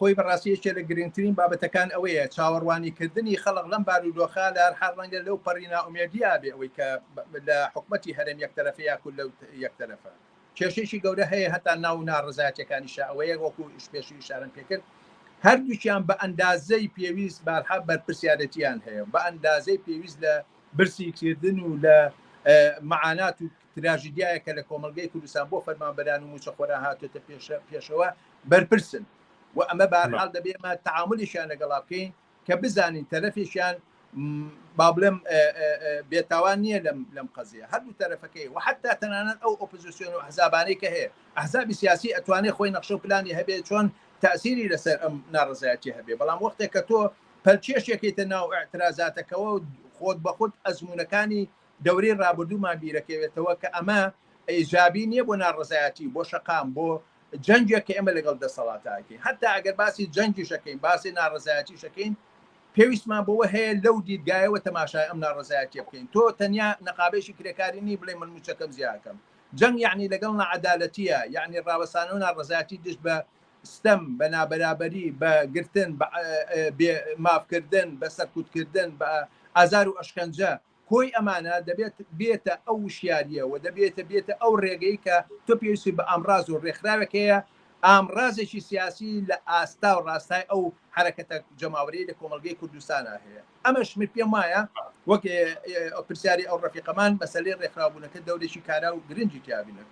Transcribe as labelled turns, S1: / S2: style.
S1: خۆی بەڕاستیەکێ لە گرنگترین بابەتەکان ئەوەیە چاوەڕوانیکردنی خەڵق لەم بارودۆخە لە هەر ڕەنگە لەو پەڕی نائومێدیە بێ ئەوەی کە لە حکومەتی هەرێم یەکتەرەفە یا کول لەو یەکتەرەفە کێشەیەکی گەورە هەیە هەتا ناو ناڕزایەتیەکانیشە ئەوەیە وەکو پێشی ئیشارەم پێکرد هەردووکیان بە ئەندازەی پێویست بارها بەرپرسیارەتیان هەیە بە ئەندازەی پێویست لە برسیکردن و لە معانات و تراژیدیایەکە لە کۆمەلگەی کوردستان بۆ فەرمانبەران و موچەخۆرا هاتوێتە پێشەوە بەرپرسن و ئەمە بەهەرحاڵ دەبێ ئێمە تەعاملیشیان لەگەڵا بکەین کە بزانین تەرەفێکیان با بڵێم بێتاوان نییە لەم قەزیە هەردوو تەرەفەکەی و حتا تەنانەت ئەو ئۆپۆزیسیۆن و ئەحزابانەی کە هەیە ئەحزابی سیاسی ئەتوانێت خۆی نەخشە و پلانی هەبێ چۆن تأثیری لەسەر ئەم ناڕزایەتی هەبێ بەڵام وەختێک کە تۆ پەلچێشێکیتە ناو ئەعترازاتەکەەوە و خۆت بەخۆت ئەزمونونەکانی دەورەی ڕابردوومان بیرەکەوێتەوە کە ئەمە ئیجابی نییە بۆ ناڕزایەتی بۆ شەقام بۆ جەنجێک کە ئێمە لەگەڵ دەسەڵاتاکەین حتا ئەگەر باسی جەنجی شەکەین باسی ناڕزایەتی شەکەین پێویستمان بۆەوە هەیە لەو دیدگایەوە تەماشای ئەم ناڕزایەتی بکەین تۆ تەنیا نەقابێشی کرێکاری نی بڵێ من موچەکەم زیاکەم جەنگ یعنی لەگەڵ نەعەدالەتیە یعنی ڕاوەسانە و ناڕزایەتی دش بە ستەم بە نابەرابەری بە گرتن مافکردن بە سەرکوتکردن بە ئازار و ئەشکەنجە کۆی ئەمانە دەبێت بێتە ئەو وشیاریەوە بێتە ئەو ڕێگەی کە تۆ پێویستی بە ئامراز و ڕێکخراوێکەیە ئامرازێکی سیاسی لە ئاستا و ڕاستای ئەو حرەکەتە جەماوەری لە کۆمەلگەی کوردستانە هەیە ئەمەش من پێم وایە وەک پرسیاری ئەو ڕەفیقەمان مەسەلەی ڕێکخراوبوونەکە دەورێکی کارا و گرنگی تیابینە